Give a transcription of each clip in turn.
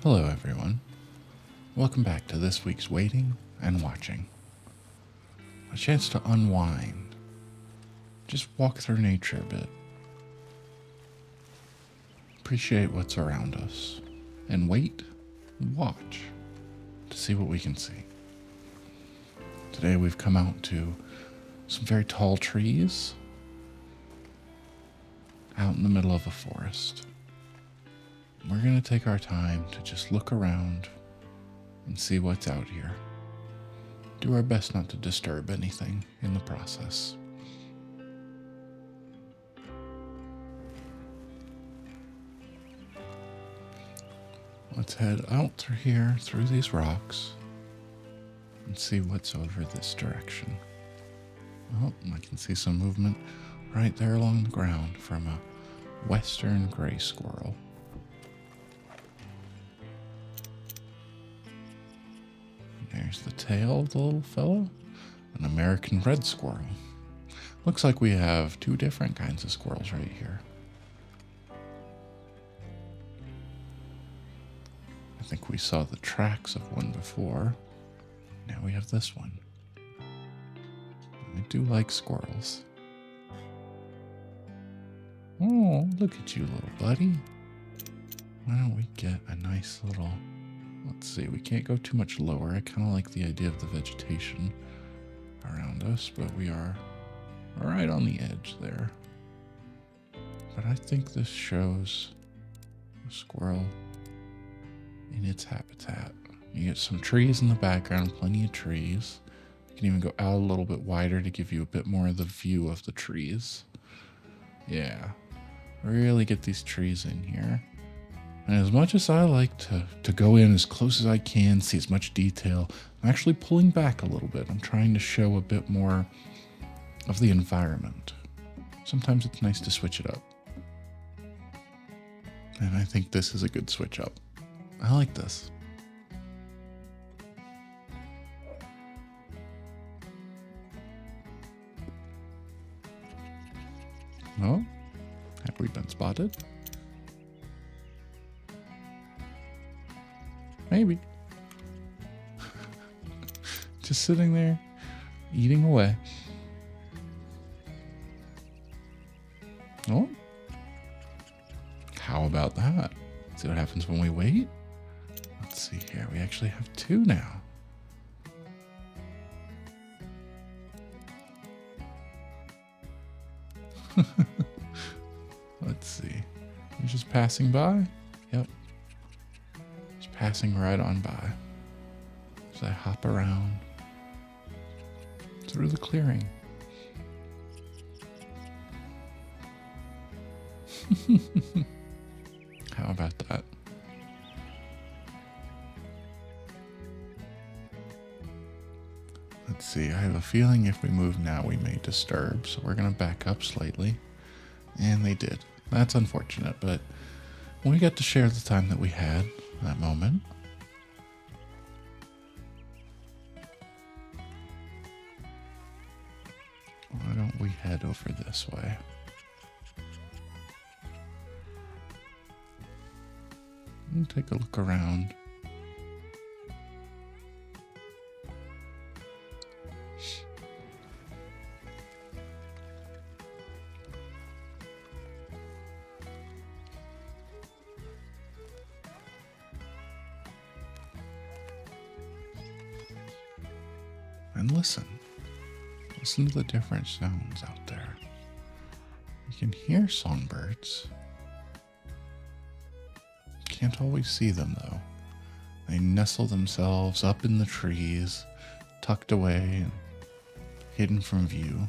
Hello everyone, welcome back to this week's Waiting and Watching. A chance to unwind, just walk through nature a bit, appreciate what's around us, and wait and watch to see what we can see. Today we've come out to some very tall trees out in the middle of a forest. We're going to take our time to just look around and see what's out here. Do our best not to disturb anything in the process. Let's head out through here, through these rocks, and see what's over this direction. Oh, I can see some movement right there along the ground from a western gray squirrel. There's the tail of the little fellow, an American red squirrel. Looks like we have two different kinds of squirrels right here. I think we saw the tracks of one before. Now we have this one. I do like squirrels. Oh, look at you, little buddy. Why don't we get a nice little... Let's see, we can't go too much lower. I kind of like the idea of the vegetation around us, but we are right on the edge there. But I think this shows a squirrel in its habitat. You get some trees in the background, plenty of trees. You can even go out a little bit wider to give you a bit more of the view of the trees. Yeah, really get these trees in here. And as much as I like to go in as close as I can, see as much detail, I'm actually pulling back a little bit. I'm trying to show a bit more of the environment. Sometimes it's nice to switch it up. And I think this is a good switch up. I like this. Oh, have we been spotted? Maybe. Just sitting there, eating away. Oh. How about that? See what happens when we wait? Let's see here. We actually have two now. Let's see. You're just passing by? Yep. Passing right on by as I hop around through the clearing. How about that? Let's see, I have a feeling if we move now we may disturb, so we're going to back up slightly. And they did. That's unfortunate, but we got to share the time that we had that moment. Why don't we head over this way? And take a look around. And listen to the different sounds out there. You can hear songbirds. Can't always see them though. They nestle themselves up in the trees, tucked away and hidden from view.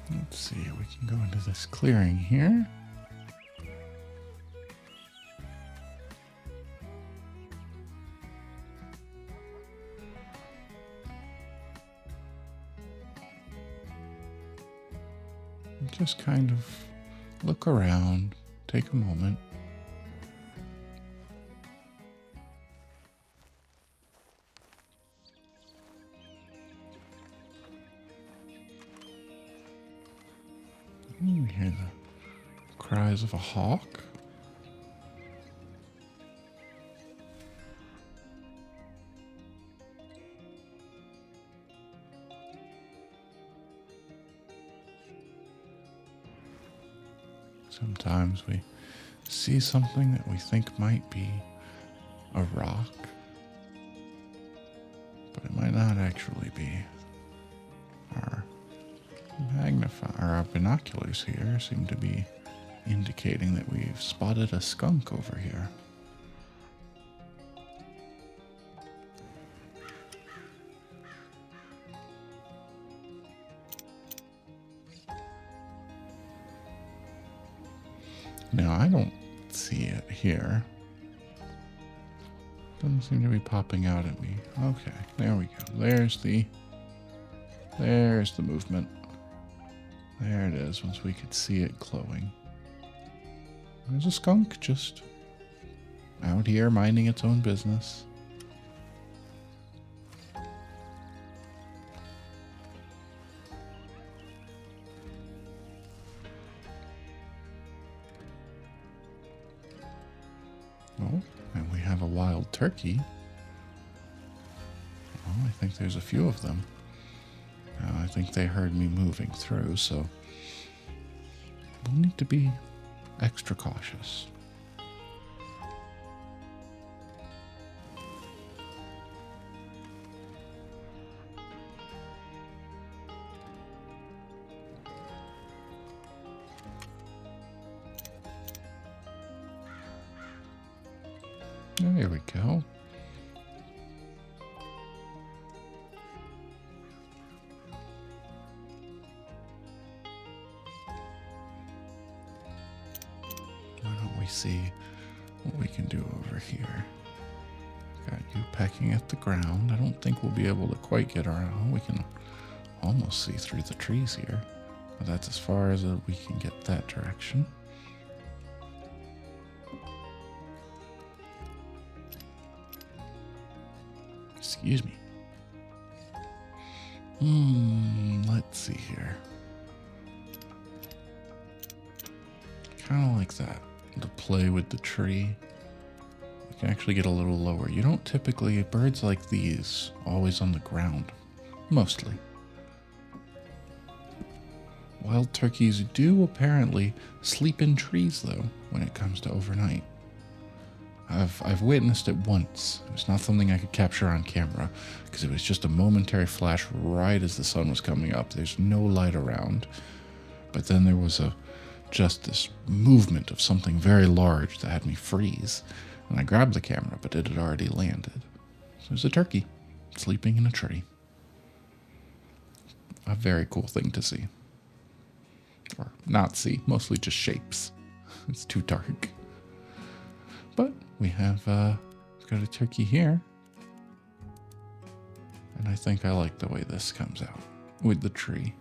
Let's see, we can go into this clearing here. Just kind of look around, take a moment. You hear the cries of a hawk. Sometimes we see something that we think might be a rock, but it might not actually be. Our binoculars here seem to be indicating that we've spotted a skunk over here. Now, I don't see it here. Doesn't seem to be popping out at me. Okay, there we go. There's the movement. There it is, once we could see it glowing. There's a skunk just out here minding its own business. Oh, and we have a wild turkey. Well, I think there's a few of them. I think they heard me moving through, so we'll need to be extra cautious. There we go. See what we can do over here. Got you pecking at the ground. I don't think we'll be able to quite get around. We can almost see through the trees here, but that's as far as we can get that direction. Excuse me. Let's see here. Kind of like that. To play with the tree. You can actually get a little lower. You don't typically, birds like these, always on the ground. Mostly. Wild turkeys do apparently sleep in trees, though, when it comes to overnight. I've witnessed it once. It was not something I could capture on camera, because it was just a momentary flash right as the sun was coming up. There's no light around. But then there was just this movement of something very large that had me freeze. And I grabbed the camera, but it had already landed. So there's a turkey sleeping in a tree. A very cool thing to see. Or not see, mostly just shapes. It's too dark. But we have we've got a turkey here. And I think I like the way this comes out with the tree.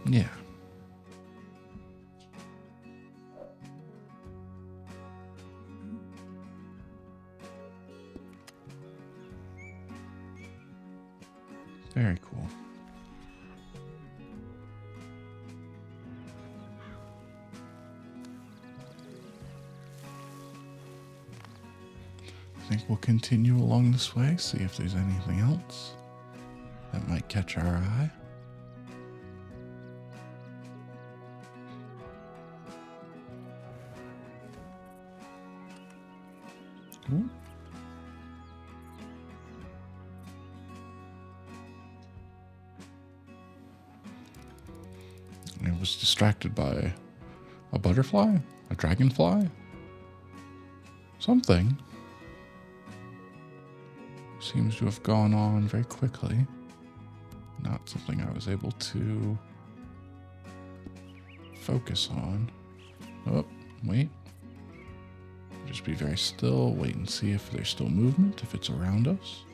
Yeah. Very cool. I think we'll continue along this way, see if there's anything else that might catch our eye. Ooh. I was distracted by a butterfly, a dragonfly, something. Seems to have gone on very quickly. Not something I was able to focus on. Oh, wait. Just be very still, wait and see if there's still movement, if it's around us.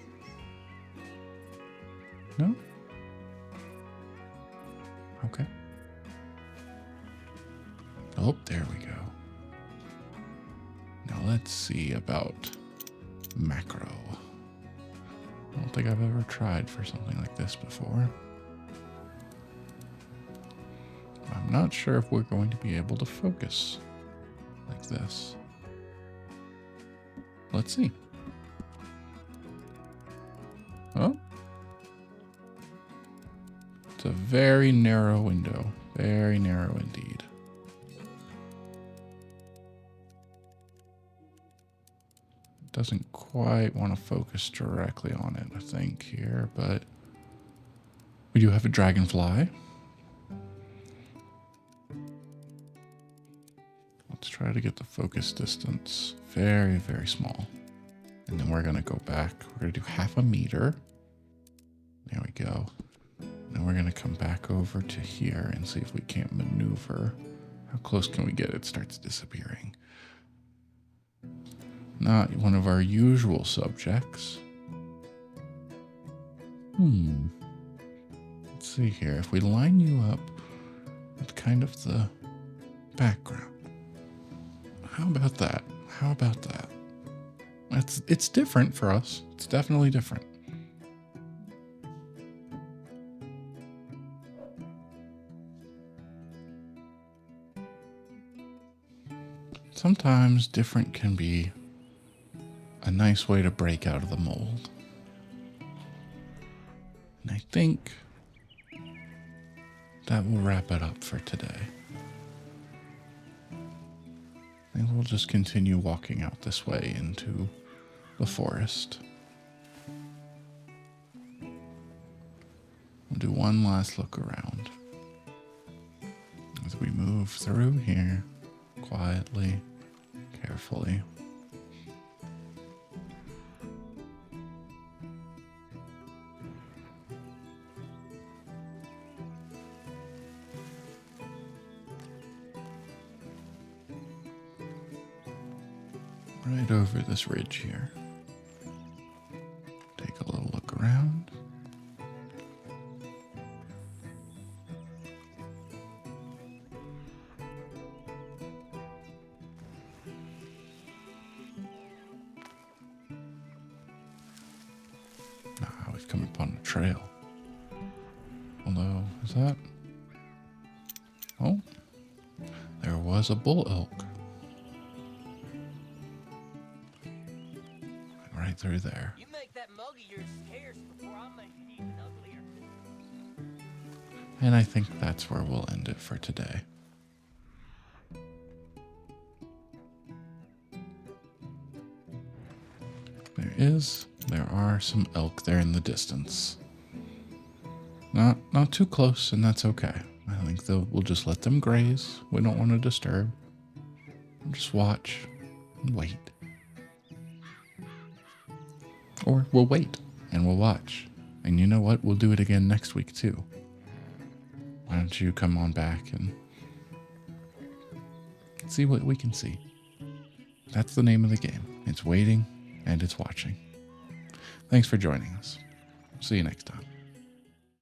No? Okay. Oh, there we go. Now let's see about macro. I don't think I've ever tried for something like this before. I'm not sure if we're going to be able to focus like this. Let's see. Oh. It's a very narrow window. Very narrow indeed. Doesn't quite want to focus directly on it, I think, here, but we do have a dragonfly. Let's try to get the focus distance very, very small. And then we're going to go back. We're going to do 0.5 meter. There we go. Then we're going to come back over to here and see if we can't maneuver. How close can we get? It starts disappearing. Not one of our usual subjects. Let's see here. If we line you up with kind of the background. How about that? How about that? It's different for us. It's definitely different. Sometimes different can be a nice way to break out of the mold. And I think that will wrap it up for today. And we'll just continue walking out this way into the forest. We'll do one last look around as we move through here quietly, carefully. Right over this ridge here. Take a little look around. Ah, we've come upon a trail. Although, is that? Oh, there was a bull elk. Right through there. You make that mug of yours scarce before I make it even uglier. And I think that's where we'll end it for today. There are some elk there in the distance. Not too close, and that's okay. I think we'll just let them graze. We don't want to disturb. We'll just watch and wait. Or we'll wait and we'll watch. And you know what? We'll do it again next week too. Why don't you come on back and see what we can see? That's the name of the game. It's waiting and it's watching. Thanks for joining us. See you next time.